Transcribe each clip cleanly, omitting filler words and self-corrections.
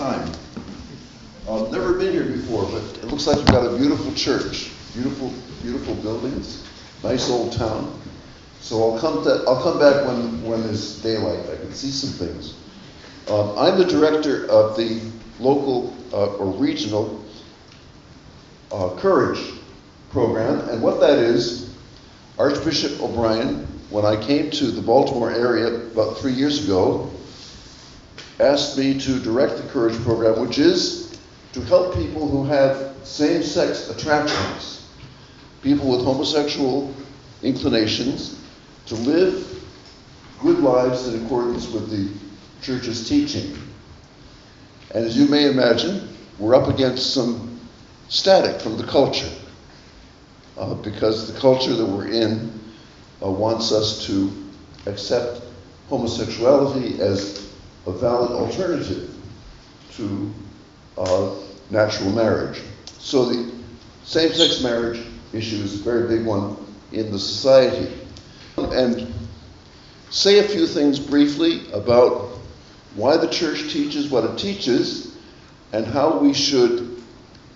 time. I've never been here before, but it looks like you've got a beautiful church, beautiful buildings, nice old town. So I'll come back when there's daylight. I can see some things. I'm the director of the local or regional Courage program, and what that is, Archbishop O'Brien, when I came to the Baltimore area about 3 years ago, asked me to direct the Courage program, which is to help people who have same-sex attractions, people with homosexual inclinations, to live good lives in accordance with the Church's teaching. And as you may imagine, we're up against some static from the culture, because the culture that we're in wants us to accept homosexuality as a valid alternative to natural marriage. So the same-sex marriage issue is a very big one in the society. And say a few things briefly about why the church teaches what it teaches and how we should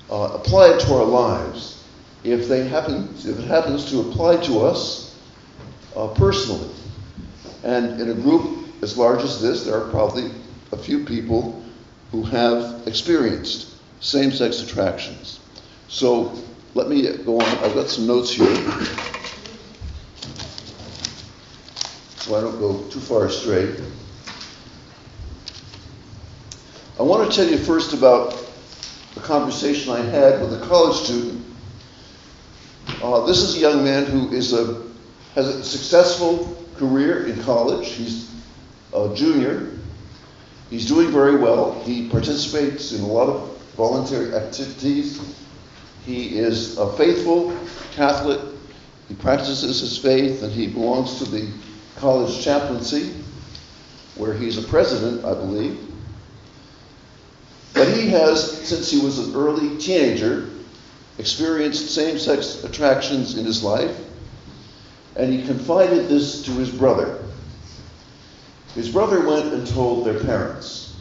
apply it to our lives if it happens to apply to us personally. And in a group as large as this, there are probably a few people who have experienced same-sex attractions. So let me go on. I've got some notes here, so I don't go too far astray. I want to tell you first about a conversation I had with a college student. This is a young man who has a successful career in college. He's a junior. He's doing very well. He participates in a lot of voluntary activities. He is a faithful Catholic. He practices his faith, and he belongs to the college chaplaincy, where he's a president, I believe. But he has, since he was an early teenager, experienced same-sex attractions in his life, and he confided this to his brother. His brother went and told their parents,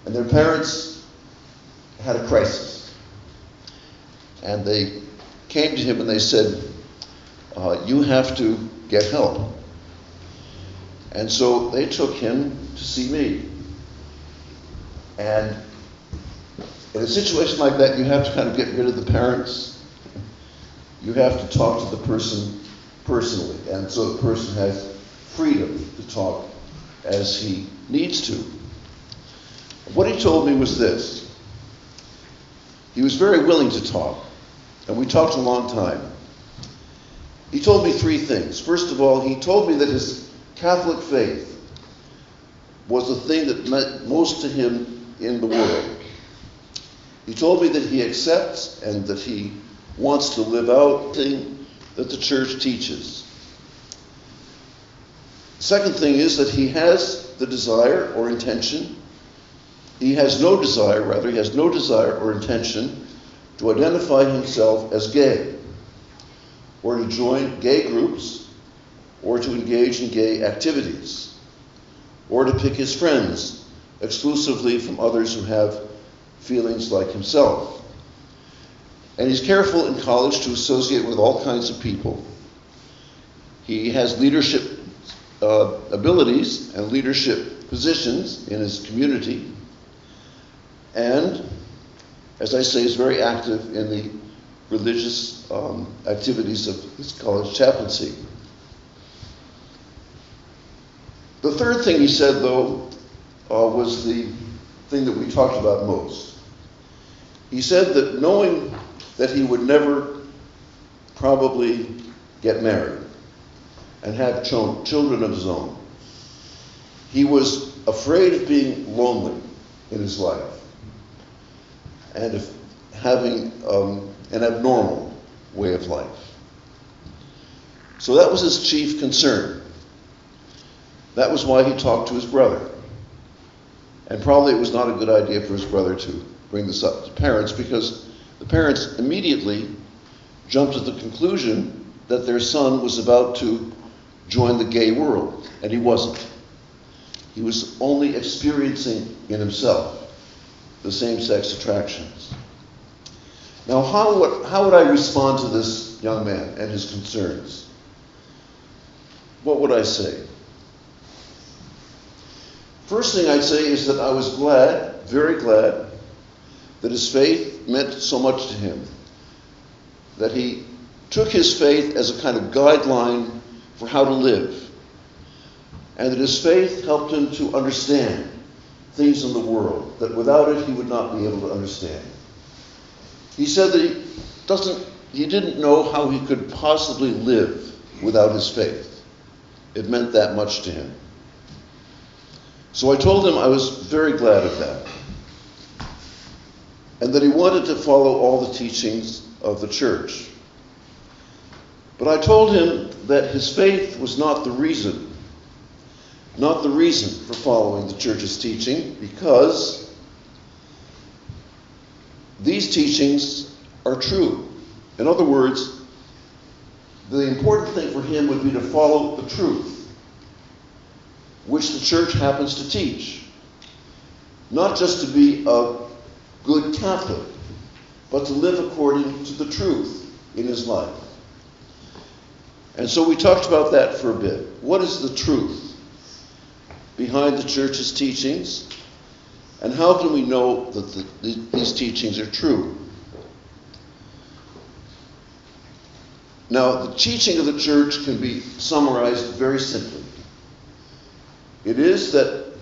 and their parents had a crisis. And they came to him and they said, you have to get help. And so they took him to see me. And in a situation like that, you have to kind of get rid of the parents. You have to talk to the person personally. And so the person has freedom to talk as he needs to. What he told me was this. He was very willing to talk, and we talked a long time. He told me three things. First of all, he told me that his Catholic faith was the thing that meant most to him in the world. He told me that he accepts and that he wants to live out the thing that the church teaches. Second thing is that he has the desire or intention. He has no desire or intention to identify himself as gay, or to join gay groups, or to engage in gay activities, or to pick his friends exclusively from others who have feelings like himself. And he's careful in college to associate with all kinds of people. He has leadership abilities and leadership positions in his community, and, as I say, is very active in the religious activities of his college chaplaincy. The third thing he said, though, was the thing that we talked about most. He said that knowing that he would never probably get married and have children of his own, he was afraid of being lonely in his life and of having an abnormal way of life. So that was his chief concern. That was why he talked to his brother. And probably it was not a good idea for his brother to bring this up to parents, because the parents immediately jumped to the conclusion that their son was about to join the gay world, and he wasn't. He was only experiencing in himself the same-sex attractions. Now, how would I respond to this young man and his concerns? What would I say? First thing I'd say is that I was glad, very glad, that his faith meant so much to him, that he took his faith as a kind of guideline for how to live, and that his faith helped him to understand things in the world that without it he would not be able to understand. He said that he didn't know how he could possibly live without his faith. It meant that much to him. So I told him I was very glad of that, and that he wanted to follow all the teachings of the church. But I told him that his faith was not the reason for following the church's teaching, because these teachings are true. In other words, the important thing for him would be to follow the truth, which the church happens to teach. Not just to be a good Catholic, but to live according to the truth in his life. And so we talked about that for a bit. What is the truth behind the church's teachings? And how can we know that these teachings are true? Now, the teaching of the church can be summarized very simply. It is that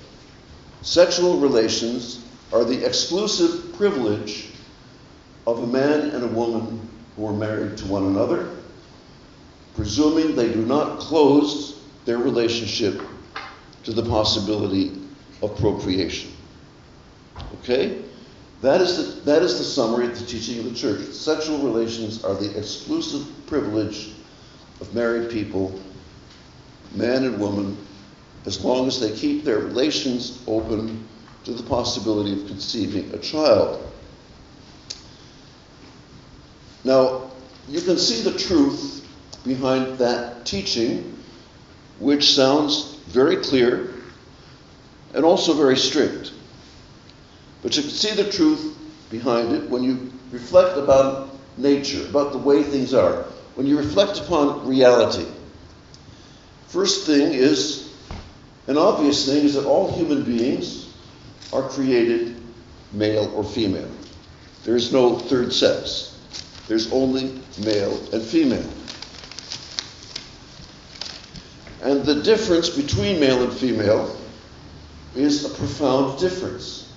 sexual relations are the exclusive privilege of a man and a woman who are married to one another, presuming they do not close their relationship to the possibility of procreation. Okay? That is the summary of the teaching of the church. Sexual relations are the exclusive privilege of married people, man and woman, as long as they keep their relations open to the possibility of conceiving a child. Now, you can see the truth behind that teaching, which sounds very clear and also very strict. But you can see the truth behind it when you reflect about nature, about the way things are, when you reflect upon reality. First thing is, an obvious thing is that all human beings are created male or female. There is no third sex. There's only male and female. And the difference between male and female is a profound difference.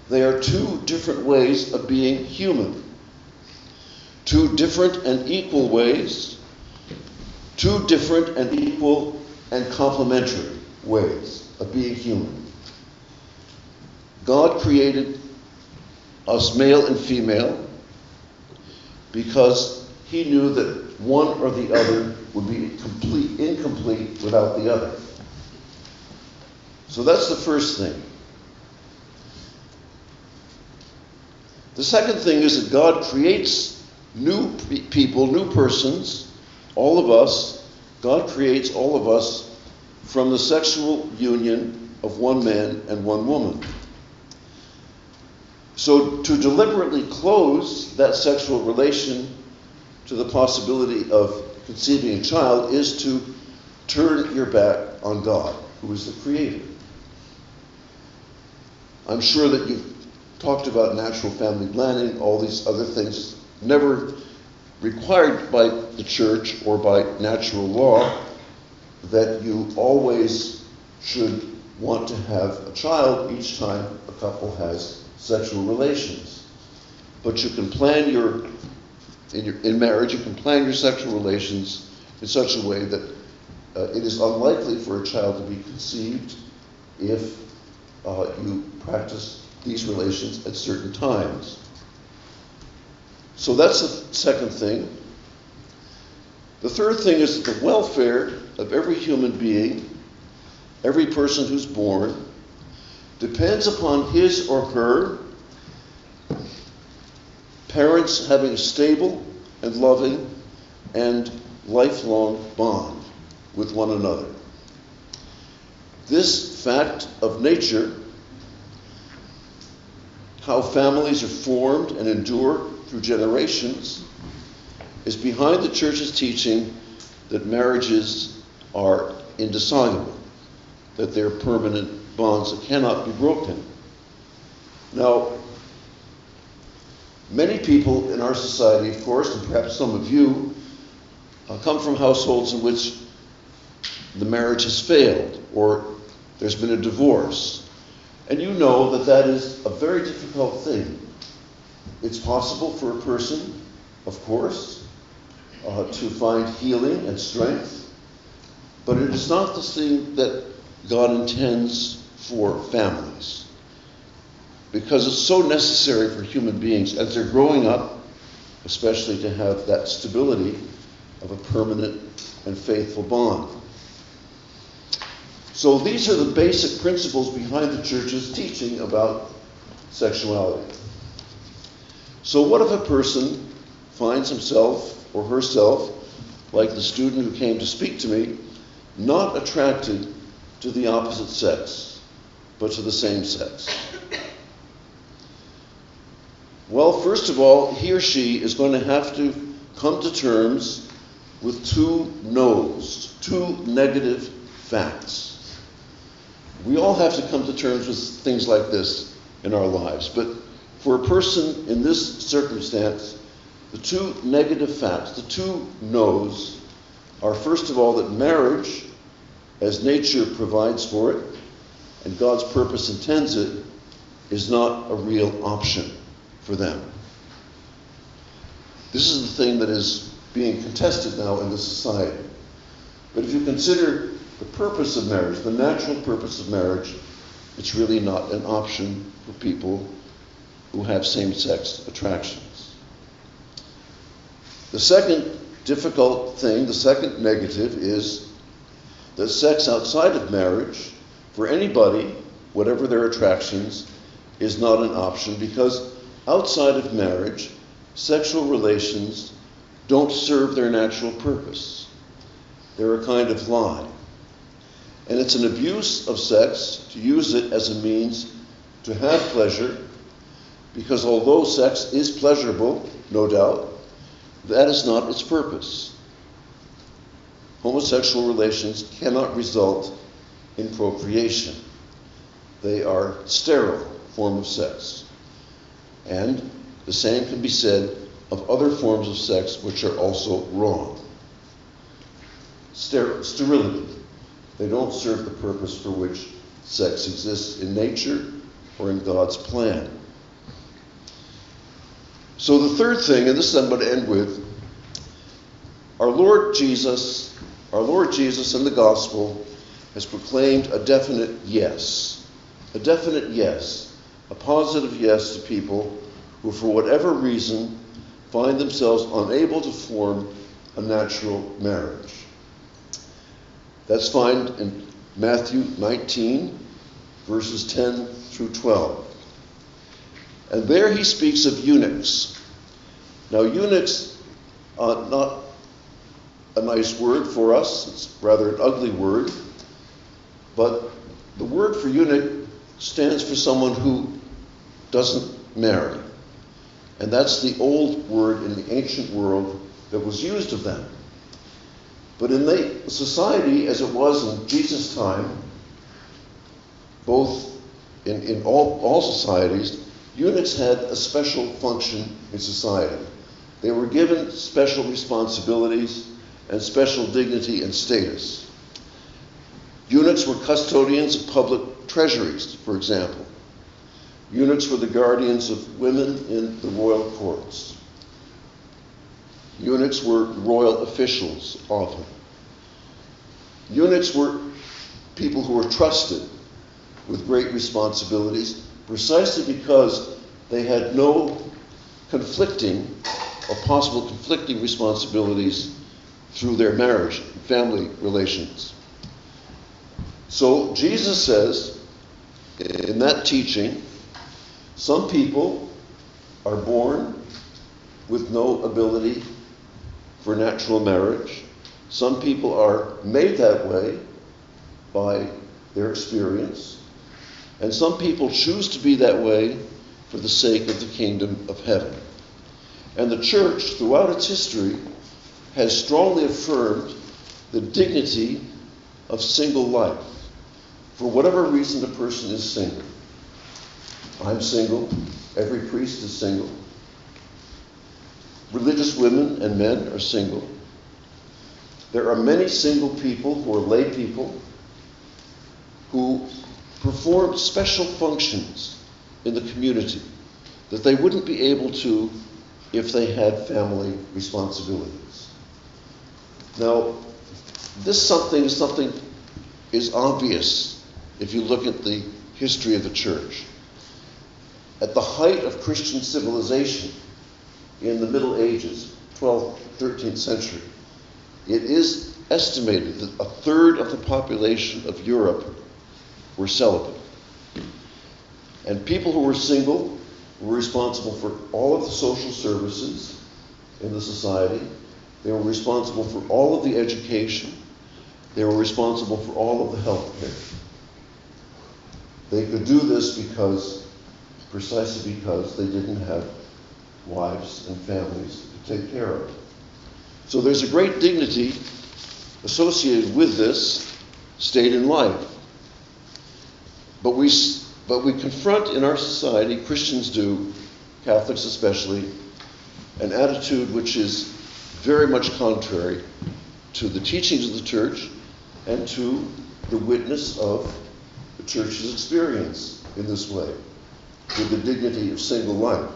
They are two different ways of being human. Two different and equal ways. Two different and equal and complementary ways of being human. God created us male and female because he knew that one or the other would be incomplete without the other. So that's the first thing. The second thing is that God creates new people, new persons, all of us. God creates all of us from the sexual union of one man and one woman. So to deliberately close that sexual relation to the possibility of conceiving a child is to turn your back on God, who is the creator. I'm sure that you've talked about natural family planning, all these other things, never required by the church or by natural law, that you always should want to have a child each time a couple has sexual relations. But you can plan in marriage, you can plan your sexual relations in such a way that it is unlikely for a child to be conceived if you practice these relations at certain times. So that's the second thing. The third thing is that the welfare of every human being, every person who's born, depends upon his or her parents having a stable and loving and lifelong bond with one another. This fact of nature how families are formed and endure through generations, is behind the Church's teaching that marriages are indissoluble, that they're permanent bonds that cannot be broken. Now, many people in our society, of course, and perhaps some of you, come from households in which the marriage has failed or there's been a divorce. And you know that that is a very difficult thing. It's possible for a person, of course, to find healing and strength, but it is not the thing that God intends for families, because it's so necessary for human beings as they're growing up, especially to have that stability of a permanent and faithful bond. So these are the basic principles behind the Church's teaching about sexuality. So what if a person finds himself or herself, like the student who came to speak to me, not attracted to the opposite sex, but to the same sex? Well, first of all, he or she is going to have to come to terms with two no's, two negative facts. We all have to come to terms with things like this in our lives, but for a person in this circumstance, the two negative facts, the two no's, are first of all that marriage, as nature provides for it, and God's purpose intends it, is not a real option for them. This is the thing that is being contested now in this society. But if you consider the purpose of marriage, the natural purpose of marriage, it's really not an option for people who have same-sex attractions. The second difficult thing, the second negative, is that sex outside of marriage, for anybody, whatever their attractions, is not an option, because outside of marriage, sexual relations don't serve their natural purpose. They're a kind of lie. And it's an abuse of sex to use it as a means to have pleasure, because although sex is pleasurable, no doubt, that is not its purpose. Homosexual relations cannot result in procreation. They are a sterile form of sex. And the same can be said of other forms of sex which are also wrong. Sterility. They don't serve the purpose for which sex exists in nature or in God's plan. So the third thing, and this I'm going to end with, our Lord Jesus in the gospel has proclaimed a definite yes, a positive yes to people who, for whatever reason, find themselves unable to form a natural marriage. That's found in Matthew 19, verses 10 through 12. And there he speaks of eunuchs. Now, eunuchs are not a nice word for us. It's rather an ugly word. But the word for eunuch stands for someone who doesn't marry. And that's the old word in the ancient world that was used of them. But in the society as it was in Jesus' time, both in all societies, eunuchs had a special function in society. They were given special responsibilities and special dignity and status. Eunuchs were custodians of public treasuries, for example. Eunuchs were the guardians of women in the royal courts. Eunuchs were royal officials often. Eunuchs were people who were trusted with great responsibilities precisely because they had no conflicting or possible conflicting responsibilities through their marriage and family relations. So Jesus says in that teaching, some people are born with no ability for natural marriage. Some people are made that way by their experience. And some people choose to be that way for the sake of the kingdom of heaven. And the church, throughout its history, has strongly affirmed the dignity of single life. For whatever reason a person is single. I'm single. Every priest is single. Religious women and men are single. There are many single people who are lay people who perform special functions in the community that they wouldn't be able to if they had family responsibilities. Now, this something is obvious if you look at the history of the church. At the height of Christian civilization in the Middle Ages, 12th, 13th century, it is estimated that a third of the population of Europe were celibate. And people who were single were responsible for all of the social services in the society. They were responsible for all of the education. They were responsible for all of the health care. They could do this precisely because they didn't have wives and families to take care of. So there's a great dignity associated with this state in life. But we confront in our society, Christians do, Catholics especially, an attitude which is very much contrary to the teachings of the church and to the witness of the church's experience in this way, with the dignity of single life.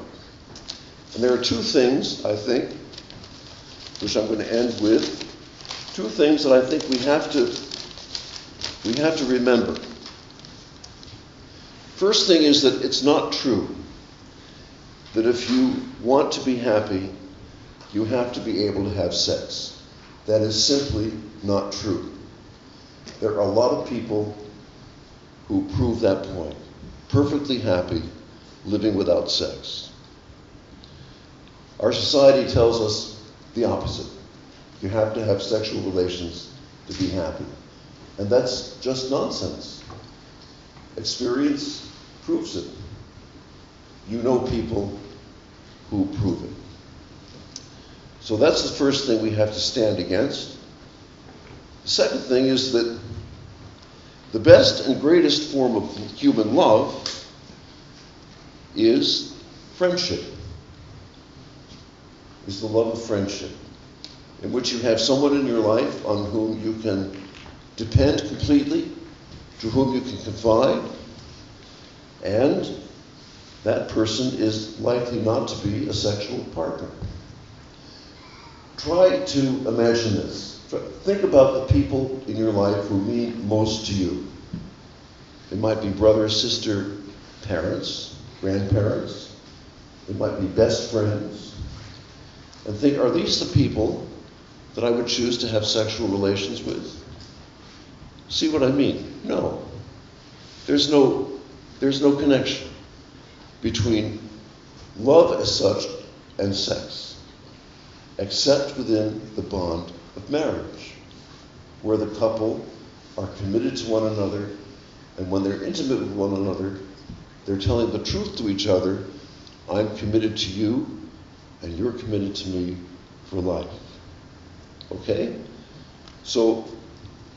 And there are two things, I think, which I'm going to end with, two things that I think we have to remember. First thing is that it's not true that if you want to be happy, you have to be able to have sex. That is simply not true. There are a lot of people who prove that point, perfectly happy living without sex. Our society tells us the opposite. You have to have sexual relations to be happy. And that's just nonsense. Experience proves it. You know people who prove it. So that's the first thing we have to stand against. The second thing is that the best and greatest form of human love is friendship. Is the love of friendship, in which you have someone in your life on whom you can depend completely, to whom you can confide, and that person is likely not to be a sexual partner. Try to imagine this. Think about the people in your life who mean most to you. It might be brother, sister, parents, grandparents. It might be best friends. And think, are these the people that I would choose to have sexual relations with? See what I mean? No. There's no connection between love as such and sex, except within the bond of marriage, where the couple are committed to one another, and when they're intimate with one another, they're telling the truth to each other. I'm committed to you, and you're committed to me for life. Okay? So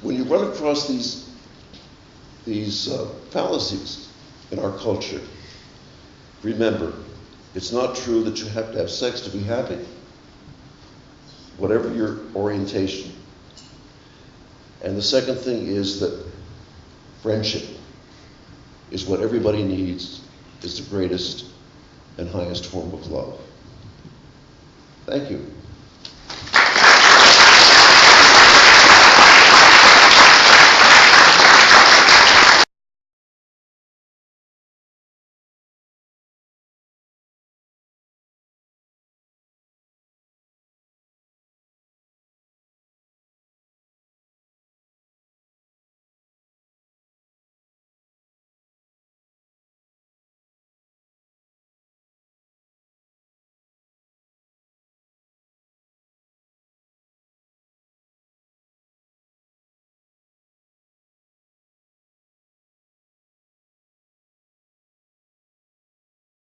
when you run across these fallacies in our culture, remember, it's not true that you have to have sex to be happy, whatever your orientation. And the second thing is that friendship is what everybody needs, is the greatest and highest form of love. Thank you.